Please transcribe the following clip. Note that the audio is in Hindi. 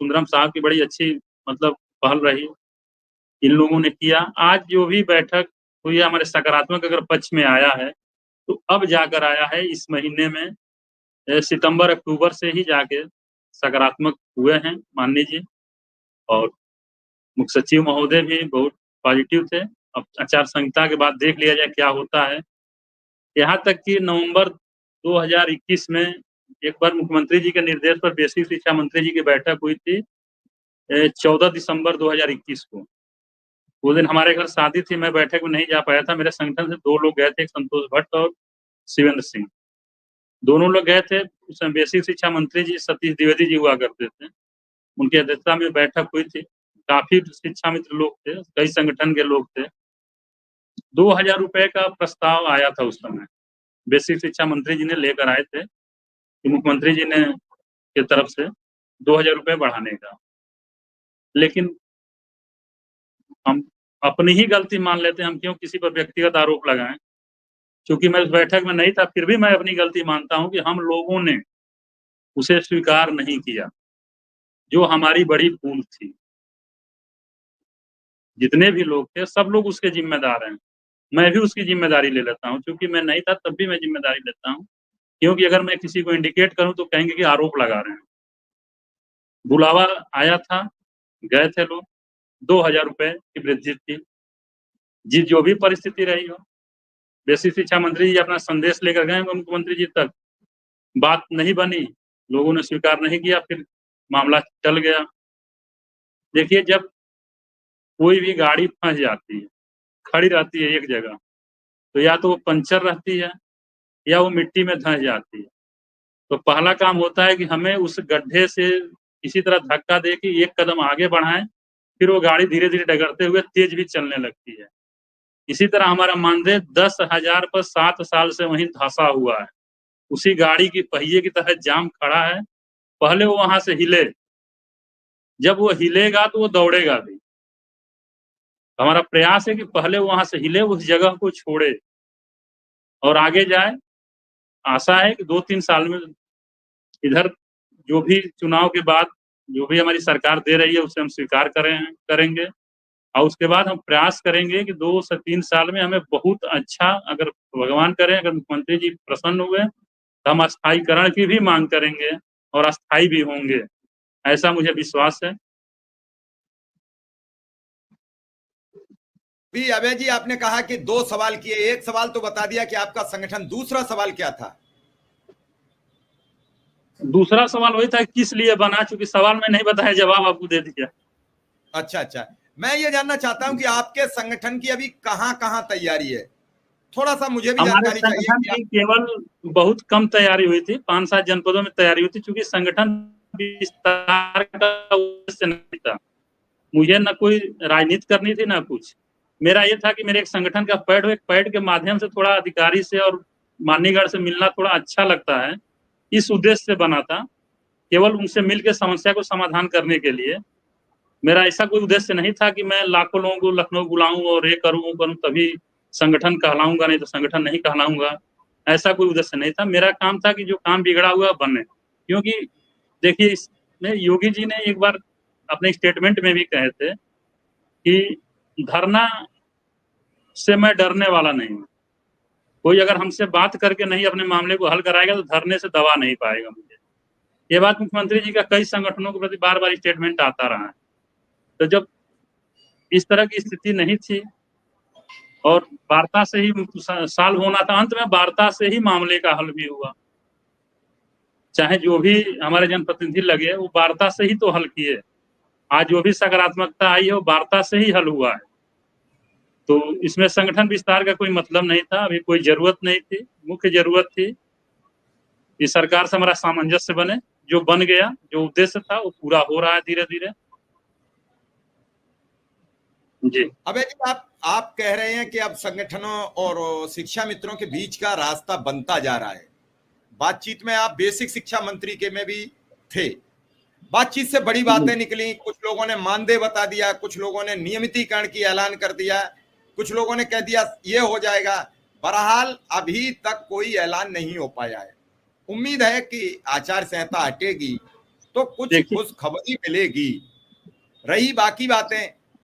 सुंदरम साहब की बड़ी अच्छी मतलब पहल रही, इन लोगों ने किया। आज जो भी बैठक हुई है हमारे सकारात्मक अगर पक्ष में आया है, तो अब जाकर आया है इस महीने में सितंबर-अक्टूबर से ही जाके सकारात्मक हुए हैं माननीय जी और मुख्य सचिव महोदय भी बहुत पॉजिटिव थे। अब आचार संहिता के बाद देख लिया जाए क्या होता है। यहाँ तक कि नवंबर 2021 में एक बार मुख्यमंत्री जी के निर्देश पर बेसिक शिक्षा मंत्री जी की बैठक हुई थी 14 दिसंबर 2021 को। वो दिन हमारे घर शादी थी, मैं बैठक में नहीं जा पाया था। मेरे संगठन से 2 लोग गए थे, एक संतोष भट्ट और शिवेंद्र सिंह। दोनों लोग गए थे। उस समय बेसिक शिक्षा मंत्री जी सतीश द्विवेदी जी हुआ करते थे। उनकी अध्यक्षता में बैठक हुई थी। काफ़ी शिक्षा मित्र लोग थे, कई संगठन के लोग थे। 2000 रुपए का प्रस्ताव आया था उस समय। बेसिक शिक्षा मंत्री जी ने लेकर आए थे कि मुख्यमंत्री जी ने की तरफ से 2000 रुपए बढ़ाने का। लेकिन हम अपनी ही गलती मान लेते हैं, हम क्यों किसी पर व्यक्तिगत आरोप लगाएँ? चूँकि मैं उस बैठक में नहीं था, फिर भी मैं अपनी गलती मानता हूँ कि हम लोगों ने उसे स्वीकार नहीं किया, जो हमारी बड़ी भूल थी। जितने भी लोग थे, सब लोग उसके ज़िम्मेदार हैं। मैं भी उसकी ज़िम्मेदारी ले लेता हूँ, चूँकि मैं नहीं था तब भी मैं ज़िम्मेदारी लेता हूँ, क्योंकि अगर मैं किसी को इंडिकेट करूँ तो कहेंगे कि आरोप लगा रहे हैं। बुलावा आया था, गए थे लोग, 2000 रुपए की वृद्धि थी। जो भी परिस्थिति रही हो, बेसिक शिक्षा मंत्री जी अपना संदेश लेकर गए होंगे मुख्यमंत्री जी तक, बात नहीं बनी, लोगों ने स्वीकार नहीं किया, फिर मामला टल गया। देखिए जब कोई भी गाड़ी फँस जाती है, खड़ी रहती है एक जगह, तो या तो वो पंचर रहती है या वो मिट्टी में धँस जाती है। तो पहला काम होता है कि हमें उस गड्ढे से किसी तरह धक्का दे के एक कदम आगे बढ़ाएँ, फिर वो गाड़ी धीरे-धीरे डगरते हुए तेज़ भी चलने लगती है। इसी तरह हमारा मानदेय 10,000 पर 7 साल से वहीं धँसा हुआ है। उसी गाड़ी की पहिए की तरह जाम खड़ा है, पहले वो वहाँ से हिले, जब वो हिलेगा तो वो दौड़ेगा भी। हमारा प्रयास है कि पहले वो वहाँ से हिले, उस जगह को छोड़े और आगे जाए। आशा है कि 2-3 साल में इधर जो भी चुनाव के बाद जो भी हमारी सरकार दे रही है उसे हम स्वीकार करेंगे और उसके बाद हम प्रयास करेंगे कि 2 से 3 साल में हमें बहुत अच्छा अगर भगवान करे अगर मुख्यमंत्री जी प्रसन्न हुए, तो हम अस्थायीकरण की भी माँग करेंगे और अस्थायी भी होंगे, ऐसा मुझे विश्वास है। भी अभय जी आपने कहा कि 2 सवाल किए, एक सवाल तो बता दिया कि आपका संगठन, दूसरा सवाल क्या था? दूसरा सवाल वही था किस लिए बना, चूँकि सवाल में नहीं बताया, जवाब आपको दे दिया। अच्छा, अच्छा। मैं ये जानना चाहता हूं कि आपके संगठन की अभी कहां-कहां तैयारी है? थोड़ा-सा मुझे भी हमारे जानकारी चाहिए संगठन कि की केवल बहुत कम तैयारी हुई थी, 5-7 जनपदों में तैयारी हुई थी, चूँकि संगठन विस्तार का उद्देश्य नहीं था। मुझे ना कोई राजनीति करनी थी ना कुछ। मेरा ये था कि मेरे एक संगठन का पैड हो, एक पैड के माध्यम से थोड़ा अधिकारी से और मान्यगढ़ से मिलना थोड़ा अच्छा लगता है, इस उद्देश्य से बना था। केवल उनसे मिल के समस्या को समाधान करने के लिए। मेरा ऐसा कोई उद्देश्य नहीं था कि मैं लाखों लोगों को लखनऊ बुलाऊँ और ये करूँ, वो करूँ तभी संगठन कहलाऊँगा, नहीं तो संगठन नहीं कहलाऊँगा। ऐसा कोई उद्देश्य नहीं था। मेरा काम था कि जो काम बिगड़ा हुआ बने। क्योंकि देखिए इसमें योगी जी ने एक बार अपने स्टेटमेंट में भी कहे थे कि धरना से मैं डरने वाला नहीं हूँ। कोई अगर हमसे बात करके नहीं अपने मामले को हल कराएगा तो धरने से दबा नहीं पाएगा मुझे। ये बात मुख्यमंत्री जी का कई संगठनों के प्रति बार-बार स्टेटमेंट आता रहा है। तो जब इस तरह की स्थिति नहीं थी और वार्ता से ही सॉल्व होना था, अंत में वार्ता से ही मामले का हल भी हुआ। चाहे जो भी हमारे जनप्रतिनिधि लगे, वो वार्ता से ही तो हल किए। आज जो भी सकारात्मकता आई है, वो वार्ता से ही हल हुआ है। तो इसमें संगठन विस्तार का कोई मतलब नहीं था, अभी कोई ज़रूरत नहीं थी। मुख्य ज़रूरत थी कि सरकार से हमारा सामंजस्य बने, जो बन गया, जो उद्देश्य था वो पूरा हो रहा है धीरे-धीरे। जी। अबे जी आप कह रहे हैं कि अब संगठनों और शिक्षा मित्रों के बीच का रास्ता बनता जा रहा है। बातचीत में आप बेसिक शिक्षा मंत्री के में भी थे। बातचीत से बड़ी बातें निकली, कुछ लोगों ने मानदेय बता दिया, कुछ लोगों ने नियमितीकरण की ऐलान कर दिया, कुछ लोगों ने कह दिया ये हो जाएगा। बहरहाल अभी तक कोई ऐलान नहीं हो पाया है। उम्मीद है कि आचार संहिता हटेगी तो कुछ देखिए खुशखबरी मिलेगी। रही बाकी बातें,